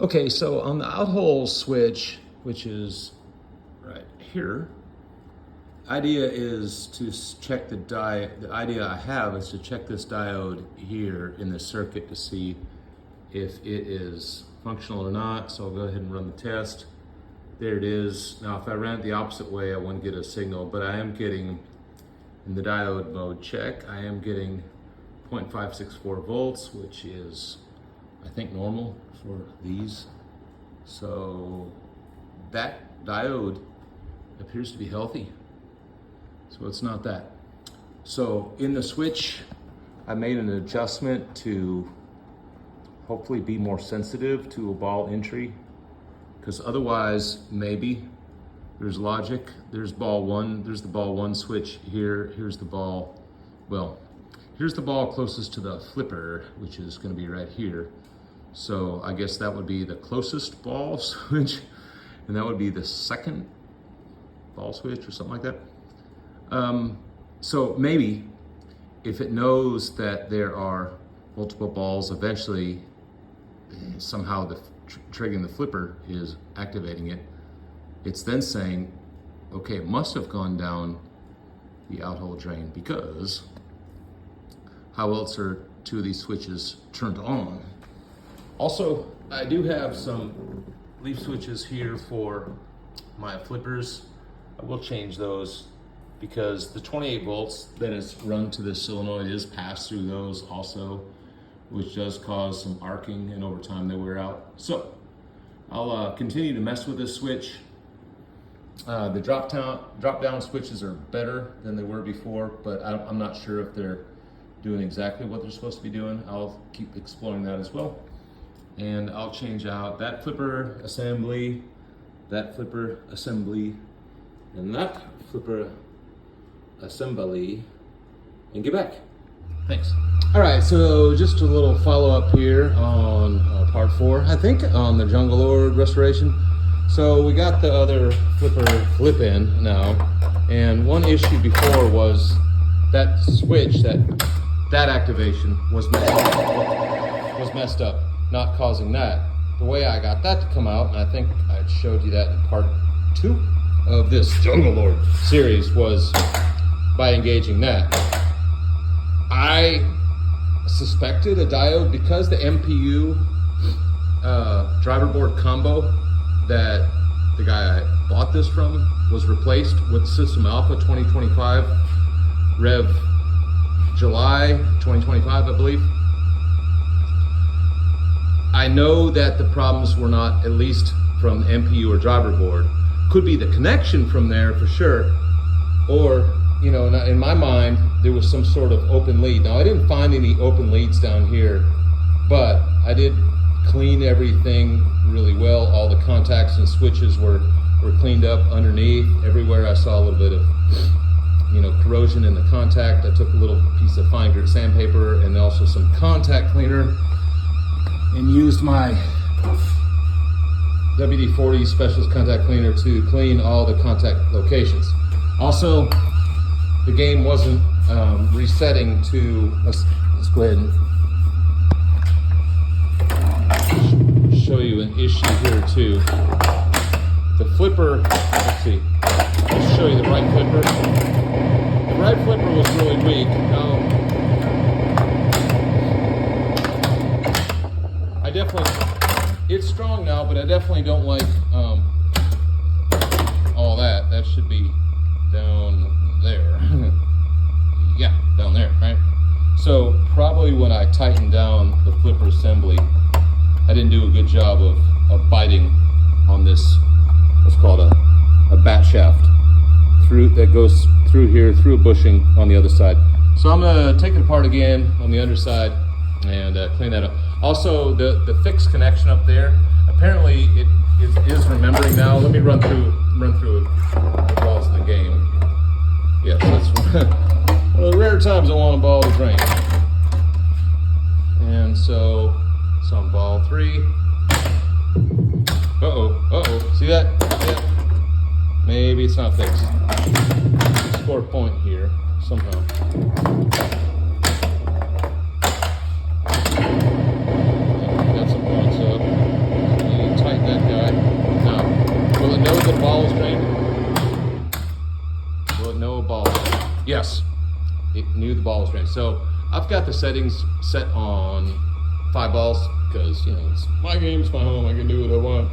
Okay, so on the out-hole switch, which is right here, idea is to check the idea I have is to check this diode here in the circuit to see if it is functional or not. So I'll go ahead and run the test. There it is. Now if I ran it the opposite way, I wouldn't get a signal, but I am getting, in the diode mode check, I am getting 0.564 volts, which is, I think, normal for these. So that diode appears to be healthy. So it's not that. So in the switch, I made an adjustment to hopefully be more sensitive to a ball entry, because otherwise maybe there's logic. There's ball one, there's the ball one switch here. Here's the ball, well, here's the ball closest to the flipper, which is gonna be right here. So I guess that would be the closest ball switch, and that would be the second ball switch or something like that. So maybe if it knows that there are multiple balls, eventually somehow the triggering the flipper is activating it. It's then saying, okay, it must have gone down the out-hole drain, because how else are two of these switches turned on? Also, I do have some leaf switches here for my flippers. I will change those because the 28 volts that is run to this solenoid is passed through those also, which does cause some arcing, and over time they wear out. So I'll continue to mess with this switch. The drop down switches are better than they were before, but I'm not sure if they're doing exactly what they're supposed to be doing. I'll keep exploring that as well. And I'll change out that flipper assembly, that flipper assembly, and that flipper assembly, and get back. Thanks. All right, so just a little follow-up here on part 4, I think, on the Jungle Lord Restoration. So we got the other flipper flip in now, and one issue before was that switch, that activation was messed up, not causing that. The way I got that to come out, and I think I showed you that in part 2 of this Jungle Lord series, was by engaging that. I suspected a diode, because the MPU driver board combo that the guy I bought this from was replaced with System Alpha 2025 Rev July 2025, I believe. I know that the problems were not, at least from MPU or driver board. Could be the connection from there for sure, or, you know, in my mind, there was some sort of open lead. Now, I didn't find any open leads down here, but I did clean everything really well. All the contacts and switches were cleaned up underneath. Everywhere I saw a little bit of, you know, corrosion in the contact, I took a little piece of fine grit sandpaper and also some contact cleaner, and used my WD-40 Specialist Contact Cleaner to clean all the contact locations. Also, the game wasn't resetting to, let's go ahead and show you an issue here too. The flipper, let's see, let's show you the right flipper. The right flipper was really weak. Now, I definitely, it's strong now, but I definitely don't like all that. That should be down there. Yeah, down there, right? So probably when I tightened down the flipper assembly, I didn't do a good job of biting on this, what's called a bat shaft that goes through here, through a bushing on the other side. So I'm gonna take it apart again on the underside and clean that up. Also, the fixed connection up there, apparently it is remembering now. Let me run through the balls in the game. Yes, that's one of the rare times I want a ball to drain. And so it's on ball 3. See that? Yeah. Maybe it's not fixed. Score a point here somehow. Got some points up. So I've got the settings set on 5 balls because, you know, it's my game, it's my home, I can do what I want.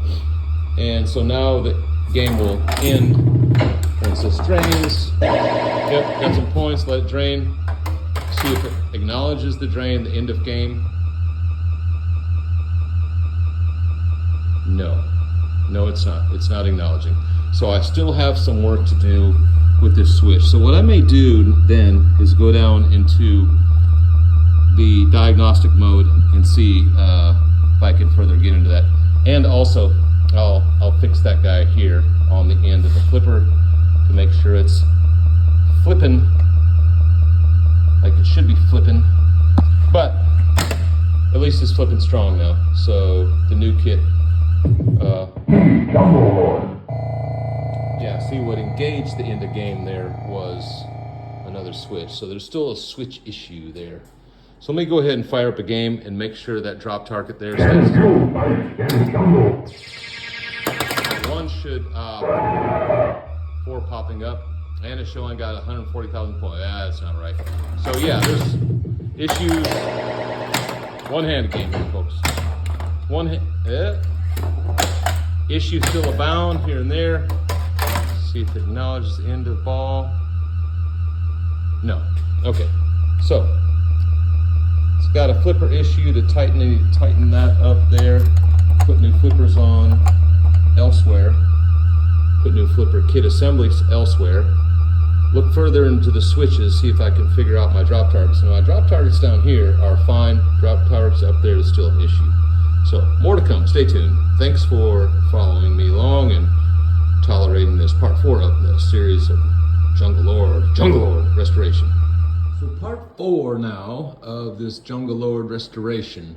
And so now the game will end when it says drains. Yep, got some points, let it drain. See if it acknowledges the drain, the end of game. No, it's not. It's not acknowledging. So I still have some work to do with this switch. So what I may do then is go down into the diagnostic mode and see if I can further get into that. And also, I'll fix that guy here on the end of the flipper to make sure it's flipping like it should be flipping. But at least it's flipping strong now. So the new kit. Yeah, see what engaged the end of game there was another switch. So there's still a switch issue there. So let me go ahead and fire up a game and make sure that drop target there stays. One should, 4 popping up, and it's showing got 140,000 points. Yeah, that's not right. So yeah, there's issues. One-handed game here, folks. Issues still abound here and there. See if it acknowledges the end of the ball. No. Okay. So it's got a flipper issue to tighten that up there. Put new flippers on elsewhere. Put new flipper kit assemblies elsewhere. Look further into the switches, see if I can figure out my drop targets. Now my drop targets down here are fine. Drop targets up there is still an issue. So more to come. Stay tuned. Thanks for following me along and tolerating this part 4 of the series of Jungle Lord Restoration. So part 4 now of this Jungle Lord Restoration.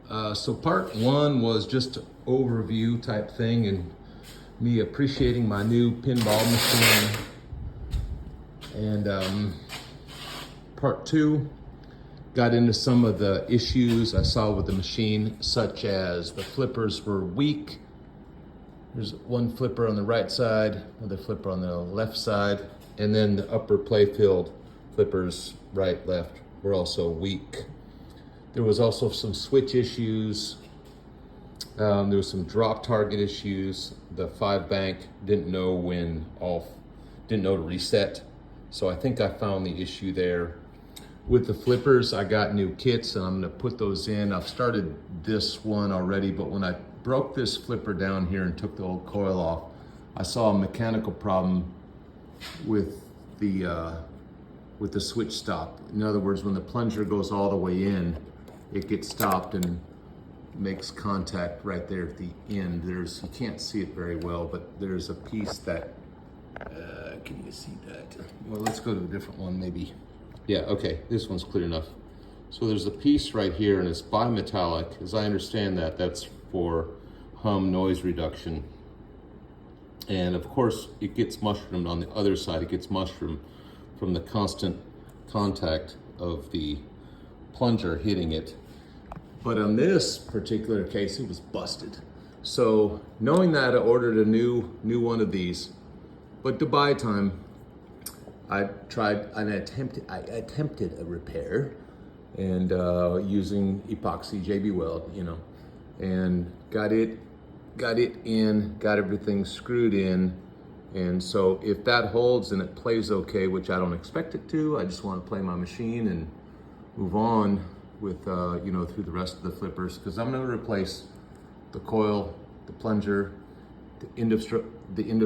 So part 1 was just an overview type thing and me appreciating my new pinball machine. And part 2 got into some of the issues I saw with the machine, such as the flippers were weak. There's one flipper on the right side, another flipper on the left side, and then the upper playfield flippers, right, left, were also weak. There was also some switch issues. There was some drop target issues. The 5 bank didn't know to reset. So I think I found the issue there. With the flippers, I got new kits and I'm gonna put those in. I've started this one already, but when I broke this flipper down here and took the old coil off, I saw a mechanical problem with the switch stop. In other words, when the plunger goes all the way in, it gets stopped and makes contact right there at the end. You can't see it very well, but there's a piece that, can you see that? Well, let's go to a different one maybe. Yeah, okay, this one's clear enough. So there's a piece right here and it's bimetallic. As I understand that, that's for hum noise reduction. And of course, it gets mushroomed on the other side. It gets mushroomed from the constant contact of the plunger hitting it. But on this particular case, it was busted. So knowing that, I ordered a new one of these. But to buy time, I attempted a repair and using epoxy JB Weld, you know, and got it in, got everything screwed in. And so if that holds and it plays okay, which I don't expect it to, I just want to play my machine and move on with, you know, through the rest of the flippers, because I'm going to replace the coil, the plunger, the end of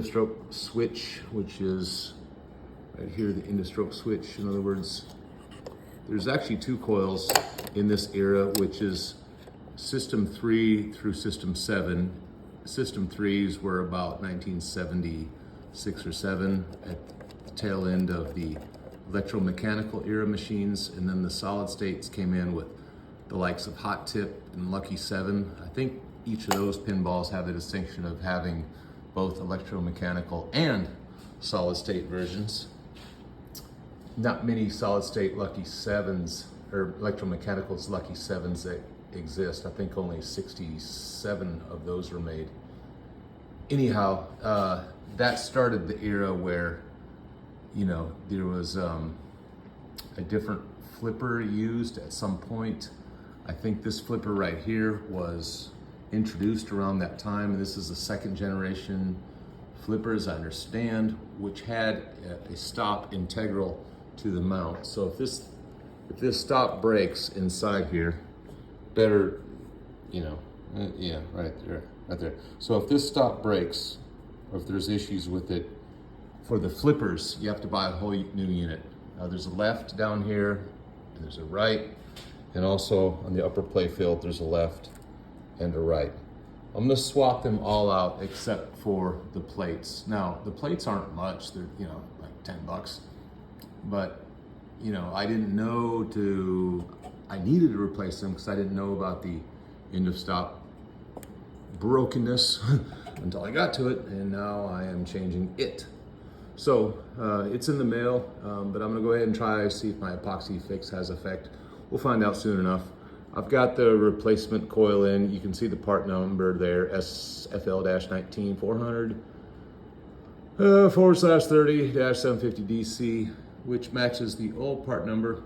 stroke switch, which is right here, the end of stroke switch. In other words, there's actually 2 coils in this era, which is system 3 through system 7. System 3s were about 1976 or 7 at the tail end of the electromechanical era machines, and then the solid states came in with the likes of Hot Tip and Lucky 7. I think each of those pinballs have the distinction of having both electromechanical and solid state versions. Not many solid state Lucky 7s or electromechanicals Lucky 7s that exist. I think only 67 of those were made. Anyhow, that started the era where, you know, there was a different flipper used at some point. I think this flipper right here was introduced around that time, and this is the second generation flipper, as I understand, which had a stop integral to the mount. So if this stop breaks inside here, better, you know, yeah, right there. So if this stop breaks, or if there's issues with it, for the flippers, you have to buy a whole new unit. There's a left down here, and there's a right, and also on the upper play field, there's a left and a right. I'm gonna swap them all out except for the plates. Now, the plates aren't much, they're, you know, like 10 bucks, but you know, I didn't know I needed to replace them because I didn't know about the end of stop brokenness until I got to it, and now I am changing it. So it's in the mail, but I'm gonna go ahead and try see if my epoxy fix has effect. We'll find out soon enough. I've got the replacement coil in. You can see the part number there, SFL-19 400 /30-750 DC, which matches the old part number.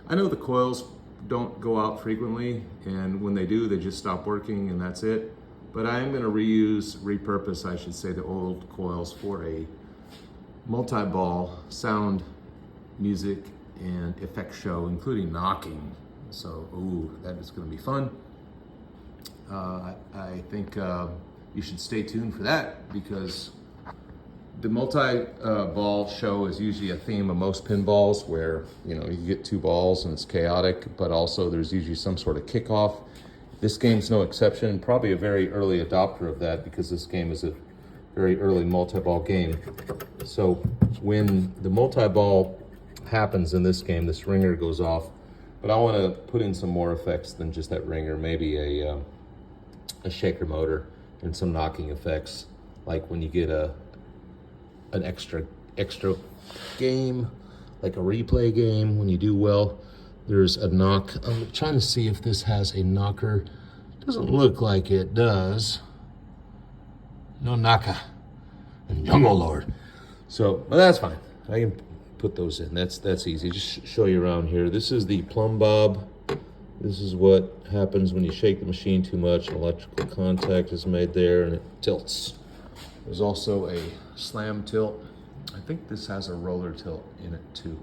I know the coils don't go out frequently, and when they do, they just stop working and that's it. But I am gonna repurpose, I should say, the old coils for a multi-ball sound, music, and effect show, including knocking. So, ooh, that is gonna be fun. I think you should stay tuned for that, because the multi-ball show is usually a theme of most pinballs, where, you know, you get 2 balls and it's chaotic, but also there's usually some sort of kickoff. This game's no exception, probably a very early adopter of that, because this game is a very early multi-ball game. So when the multi-ball happens in this game, this ringer goes off, but I want to put in some more effects than just that ringer, maybe a shaker motor and some knocking effects, like when you get an extra game, like a replay game, when you do well, there's a knock. I'm trying to see if this has a knocker. Doesn't look like it does. No knocker. And Jungle Lord. So, well, that's fine. I can put those in. That's easy. Just show you around here. This is the plumb bob. This is what happens when you shake the machine too much. Electrical contact is made there and it tilts. There's also a slam tilt. I think this has a roller tilt in it too.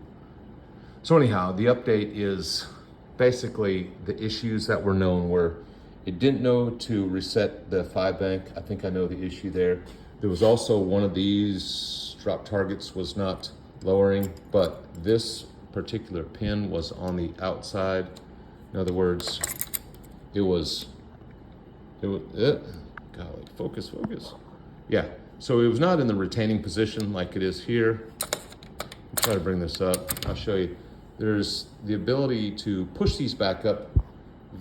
So anyhow, the update is basically the issues that were known were it didn't know to reset the 5 bank. I think I know the issue there. There was also one of these drop targets was not lowering, but this particular pin was on the outside. In other words, it was golly, focus. Yeah, so it was not in the retaining position like it is here. I'll try to bring this up. I'll show you. There's the ability to push these back up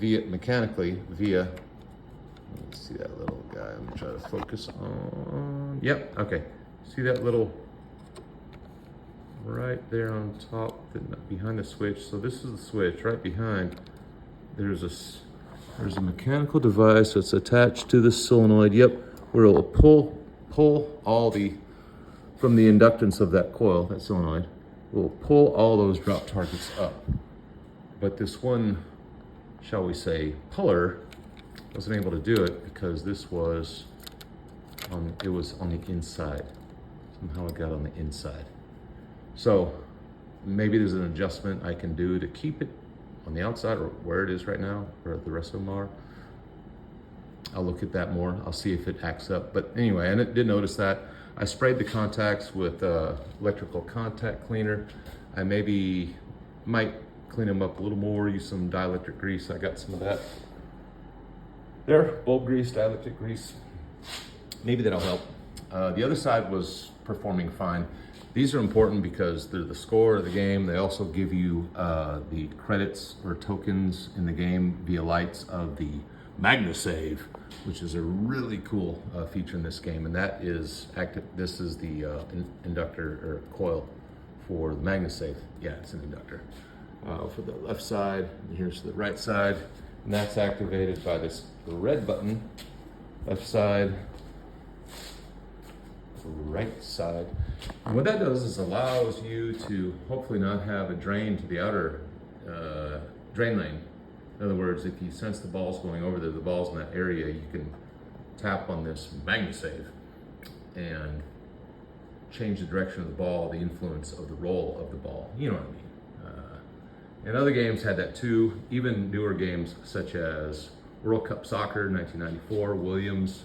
mechanically via, let me see that little guy. I'm gonna try to focus on, yep, okay. See that little, right there on top, behind the switch. So this is the switch, right behind. There's a mechanical device that's attached to the solenoid, yep, where it will pull all from the inductance of that coil, that solenoid, will pull all those drop targets up. But this one, shall we say, puller wasn't able to do it because this was on the inside. Somehow it got on the inside. So maybe there's an adjustment I can do to keep it on the outside, or where it is right now, or the rest of them are. I'll look at that more. I'll see if it acts up. But anyway, I did notice that. I sprayed the contacts with electrical contact cleaner. I might clean them up a little more, use some dielectric grease. I got some of that. There, bulb grease, dielectric grease. Maybe that'll help. The other side was performing fine. These are important because they're the score of the game. They also give you the credits or tokens in the game via lights of the MagnaSave, which is a really cool feature in this game, and that is active. This is the inductor or coil for the MagnaSave. Yeah, it's an inductor for the left side. And here's the right side, and that's activated by this red button, left side, right side. And what that does is allows you to hopefully not have a drain to the outer drain lane. In other words, if you sense the ball's going over there, the ball's in that area, you can tap on this MagnaSave and change the direction of the ball, the influence of the roll of the ball. You know what I mean? And other games had that too, even newer games such as World Cup Soccer, 1994, Williams,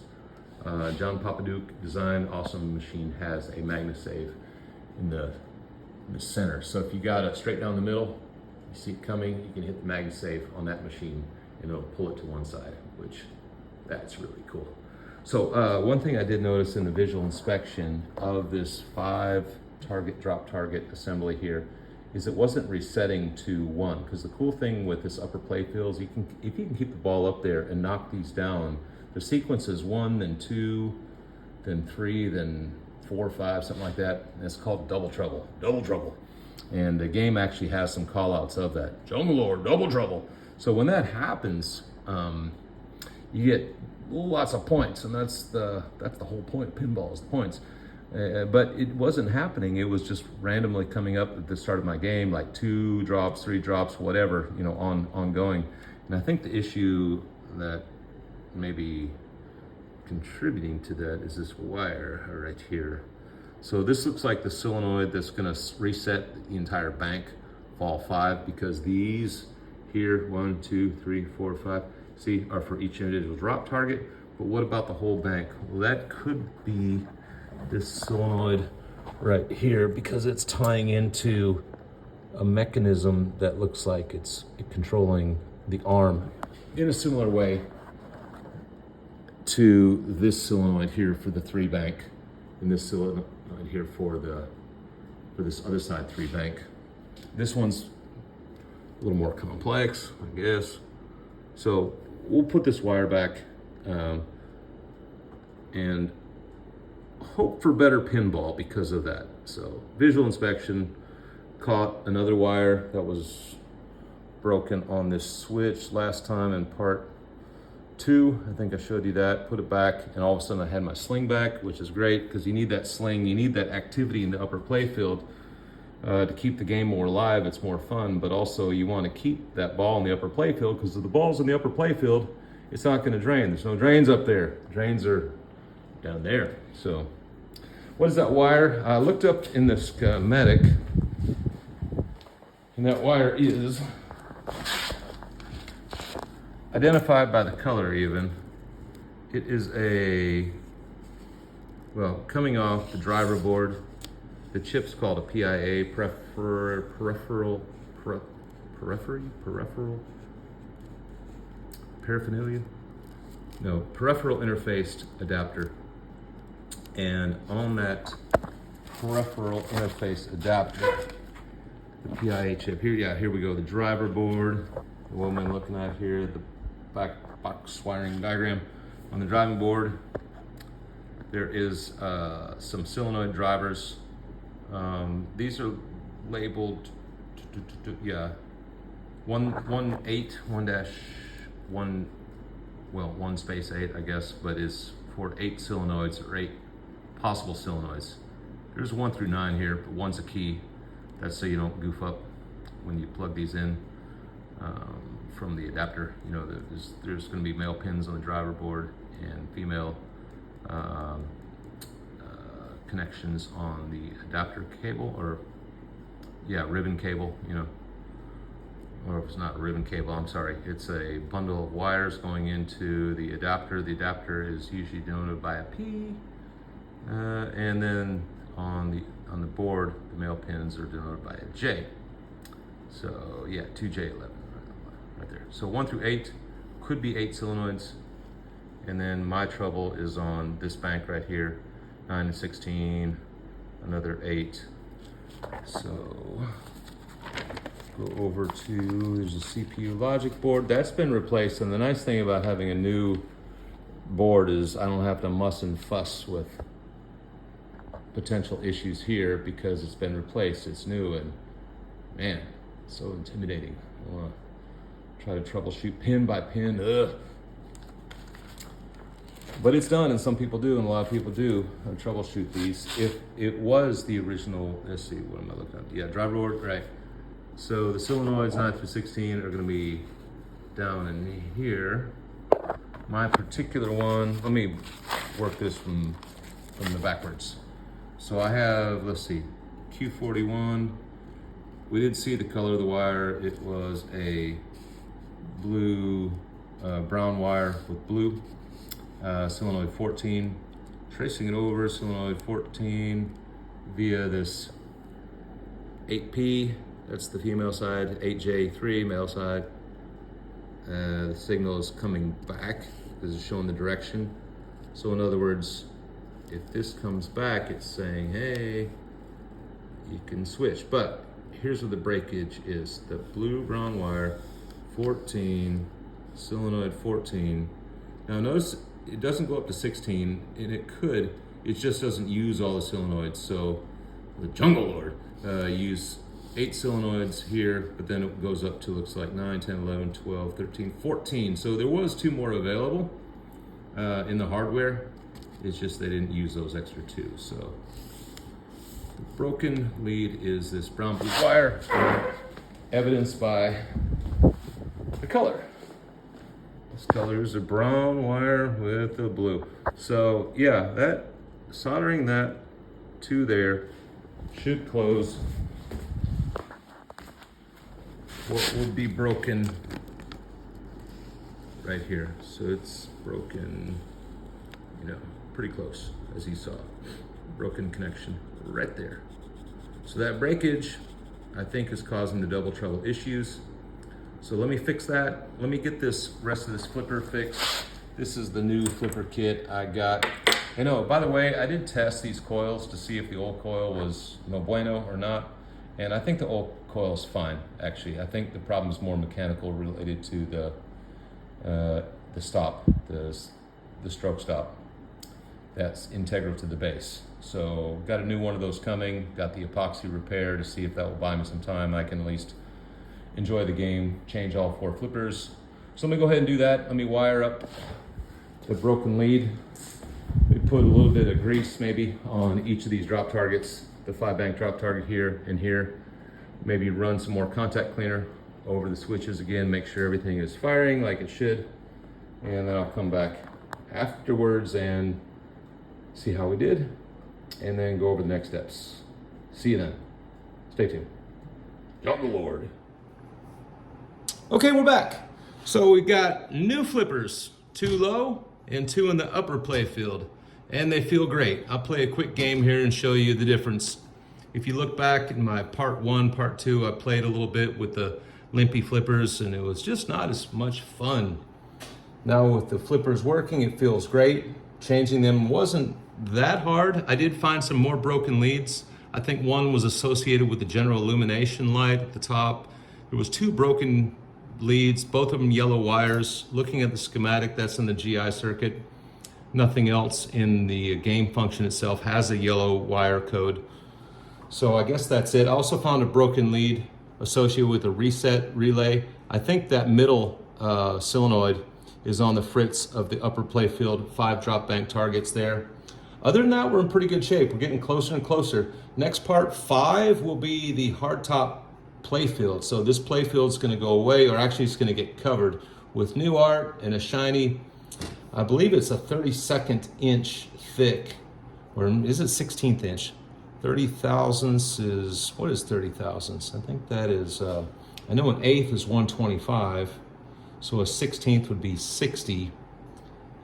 John Papaduke designed awesome machine has a MagnaSave in the center. So if you got it straight down the middle, you see it coming, you can hit the MagnaSave on that machine and it'll pull it to one side, which that's really cool. So one thing I did notice in the visual inspection of this 5 target drop target assembly here is it wasn't resetting to 1, because the cool thing with this upper play field is if you can keep the ball up there and knock these down, the sequence is 1, then 2, then 3, then 4, 5, something like that. And it's called double trouble. Double trouble. And the game actually has some call outs of that. Jungle Lord, double trouble. So when that happens, you get lots of points, and that's the whole point of pinball, is the points. But it wasn't happening. It was just randomly coming up at the start of my game, like 2 drops, 3 drops, whatever, you know, ongoing. And I think the issue that may be contributing to that is this wire right here. So this looks like the solenoid that's gonna reset the entire bank for all 5, because these here, 1, 2, 3, 4, 5, see, are for each individual drop target. But what about the whole bank? Well, that could be this solenoid right here, because it's tying into a mechanism that looks like it's controlling the arm in a similar way to this solenoid here for the 3 bank, and this solenoid here for this other side 3 bank. This one's a little more complex, I guess. So we'll put this wire back and hope for better pinball because of that. So visual inspection, caught another wire that was broken on this switch last time in part 2. I think I showed you that. Put it back, and all of a sudden I had my sling back, which is great because you need that sling, you need that activity in the upper play field to keep the game more alive. It's more fun, but also you want to keep that ball in the upper play field, because if the ball's in the upper play field, it's not going to drain. There's no drains up there. Drains are down there. So what is that wire? I looked up in the schematic, and that wire is identified by the color even. It is coming off the driver board. The chip's called a PIA, peripheral interfaced adapter. And on that peripheral interface adapter, the PIA chip here we go, the driver board, the woman looking at here, the back box wiring diagram. On the driving board, there is some solenoid drivers. These are labeled, 1-8, I guess, but is for 8 solenoids, or 8 possible solenoids. There's 1 through 9 here, but 1's a key. That's so you don't goof up when you plug these in from the adapter. You know, there's going to be male pins on the driver board and female connections on the adapter cable, or ribbon cable, you know, or if it's not a ribbon cable, I'm sorry, it's a bundle of wires going into the adapter. The adapter is usually denoted by a P, and then on the board, the male pins are denoted by a J. So yeah, 2J11 right there. So 1 through 8 could be 8 solenoids, and then my trouble is on this bank right here, 9 and 16, another 8. So go over to, there's a CPU logic board that's been replaced, and the nice thing about having a new board is I don't have to muss and fuss with potential issues here because it's been replaced, it's new, and man, it's so intimidating. I want to try to troubleshoot pin by pin. But it's done, and some people do, and a lot of people do troubleshoot these. If it was the original, let's see, what am I looking at? Yeah, driver board, right. So the solenoids 9 through 16 are gonna be down in here. My particular one, let me work this from the backwards. So I have, let's see, Q41. We didn't see the color of the wire. It was a blue, brown wire with blue. Solenoid 14, tracing it over, solenoid 14 via this 8P, that's the female side, 8J3 male side. The signal is coming back. This is showing the direction. So in other words, if this comes back, it's saying, hey, you can switch. But here's where the breakage is. The blue-brown wire, 14, solenoid 14. Now notice it doesn't go up to 16, and it could. It just doesn't use all the solenoids. So the Jungle Lord used 8 solenoids here, but then it goes up to, looks like 9, 10, 11, 12, 13, 14. So there was 2 more available in the hardware. It's just they didn't use those extra 2. So the broken lead is this brown blue wire, evidenced by the color. This color is a brown wire with the blue. So yeah, that soldering that to there should close what will be broken right here. So it's broken, you know, pretty close, as you saw. Broken connection right there. So that breakage, I think, is causing the double trouble issues. So let me fix that. Let me get this rest of this flipper fixed. This is the new flipper kit I got. And oh, by the way, I did test these coils to see if the old coil was no bueno or not. And I think the old coil is fine, actually. I think the problem is more mechanical, related to the stop, the stroke stop. That's integral to the base. So got a new one of those coming, got the epoxy repair to see if that will buy me some time. I can at least enjoy the game, change all 4 flippers. So let me go ahead and do that. Let me wire up the broken lead. We put a little bit of grease maybe on each of these drop targets, the 5-bank drop target here and here. Maybe run some more contact cleaner over the switches again, make sure everything is firing like it should. And then I'll come back afterwards and see how we did, and then go over the next steps. See you then. Stay tuned. Jungle Lord. Okay, we're back. So we got new flippers, 2 low and 2 in the upper play field, and they feel great. I'll play a quick game here and show you the difference. If you look back in my part 1, part 2, I played a little bit with the limpy flippers, and it was just not as much fun. Now with the flippers working, it feels great. Changing them wasn't that hard. I did find some more broken leads. I think one was associated with the general illumination light at the top. There was 2 broken leads, both of them yellow wires. Looking at the schematic, that's in the GI circuit. Nothing else in the game function itself has a yellow wire code. So I guess that's it. I also found a broken lead associated with a reset relay. I think that middle solenoid is on the fritz of the upper play field, 5 drop bank targets there. Other than that, we're in pretty good shape. We're getting closer and closer. Next part 5 will be the hard top play field. So this play field is gonna go away, or actually it's gonna get covered with new art and a shiny, I believe it's a 32nd inch thick, or is it 16th inch? 30 thousandths is, what is 30 thousandths? I think that is, I know an eighth is 125. So a 16th would be 60,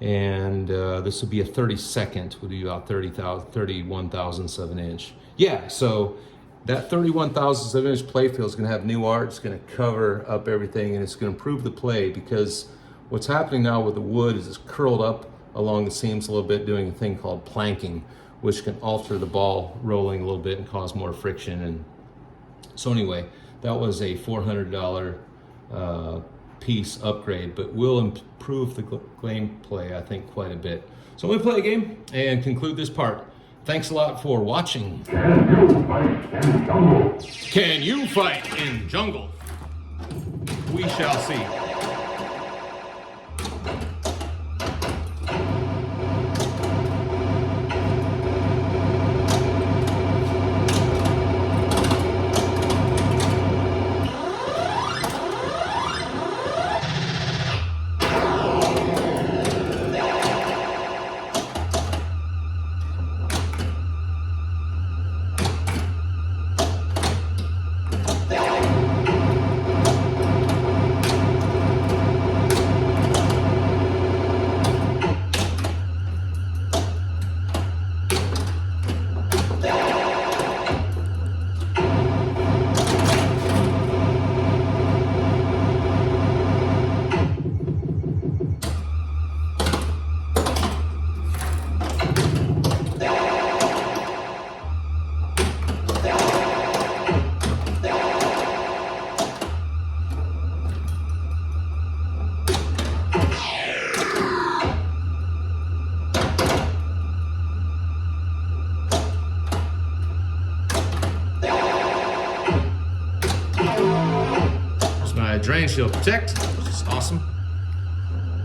and this would be a 32nd, would be about 31 thousandths of an inch. Yeah, so that 31 thousandths of an inch play field is gonna have new art, it's gonna cover up everything, and it's gonna improve the play, because what's happening now with the wood is it's curled up along the seams a little bit, doing a thing called planking, which can alter the ball rolling a little bit and cause more friction. And so anyway, that was a $400 piece upgrade, but will improve the gameplay, I think, quite a bit. So I'm gonna play a game and conclude this part. Thanks a lot for watching. Can you fight in jungle? We shall see. drain shield protect, which is awesome.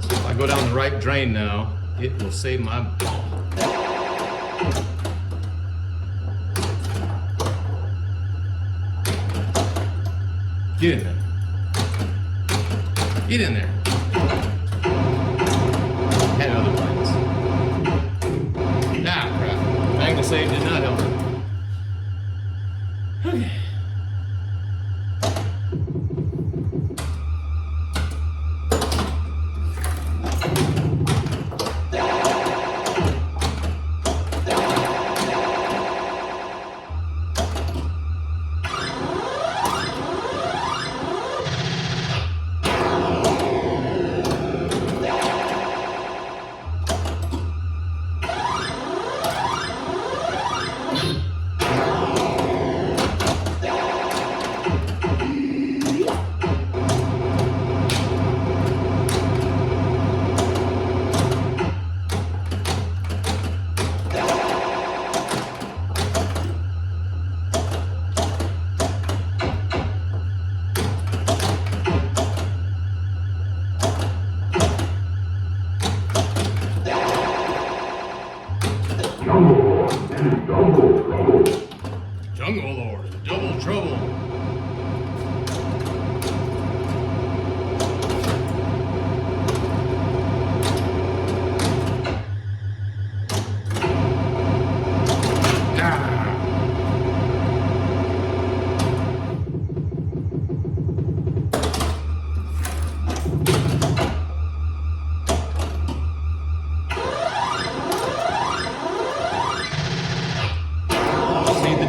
So if I go down the right drain now, it will save my ball. Get in there. Get in there. Had other plans. Ah, crap. Magnet save did not help. Okay. Jungle Lord, double trouble.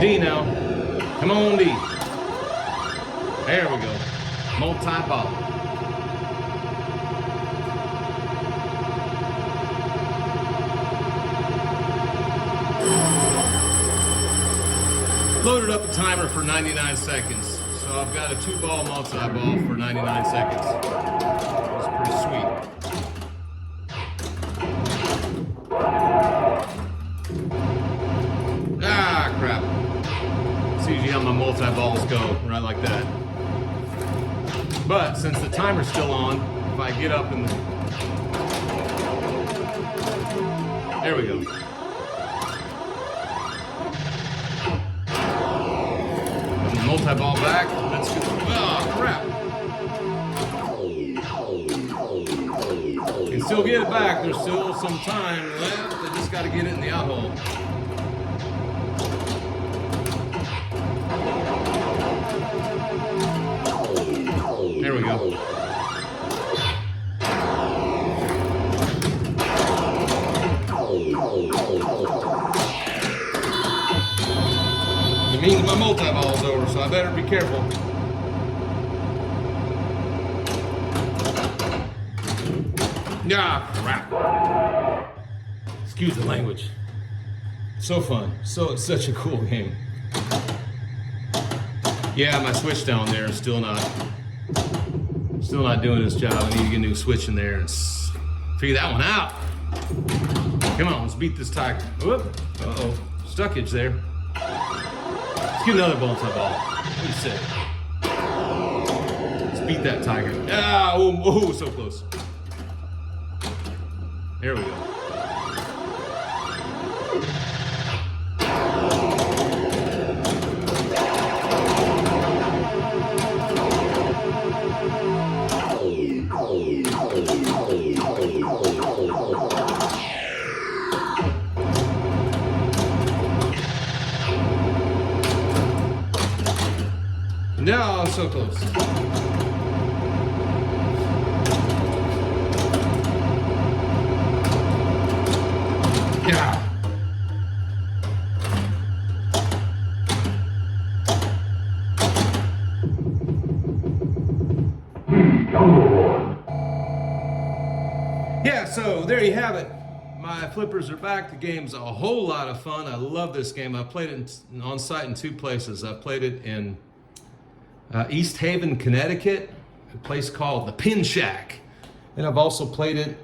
D now. Come on, D. There we go. Multi-ball. Loaded up a timer for 99 seconds. So I've got a 2-ball multi-ball for 99 seconds. That's pretty sweet. Ah, crap. It's usually how my multi-balls go, right like that. But since the timer's still on, if I get up and... There we go. And the multi-ball back. Let's go. Oh, crap. You can still get it back. There's still some time left. I just got to get it in the out hole. There we go. It means my multi-ball's over, so I better be careful. Ah, crap. Excuse the language. So fun. It's such a cool game. Yeah, my switch down there is still not doing its job. I need to get a new switch in there and figure that one out. Come on, let's beat this tiger. Whoop. Uh-oh. Stuckage there. Let's get another multi-ball. What do you say? Let's beat that tiger. Ah, oh, so close. There we go. No, so close. Yeah. Yeah, so there you have it. My flippers are back. The game's a whole lot of fun. I love this game. I played it on site in 2 places. I played it in East Haven, Connecticut, a place called the Pin Shack. And I've also played it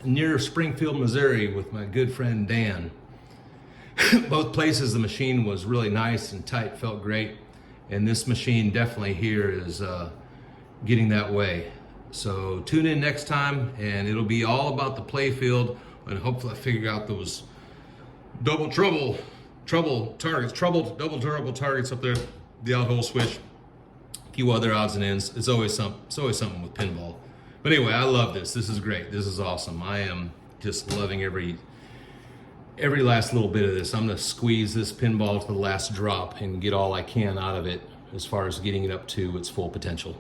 near Springfield, Missouri with my good friend Dan. Both places the machine was really nice and tight, felt great. And this machine definitely here is getting that way. So tune in next time, and it'll be all about the play field, and hopefully I figure out those double trouble targets up there, the out hole switch, a few other odds and ends. It's always something with pinball. But anyway, I love this. This is great. This is awesome. I am just loving every last little bit of this. I'm gonna squeeze this pinball to the last drop and get all I can out of it as far as getting it up to its full potential.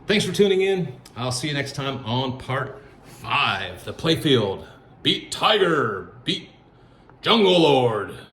Thanks for tuning in. I'll see you next time on part 5. The playfield. Beat Tiger. Beat Jungle Lord.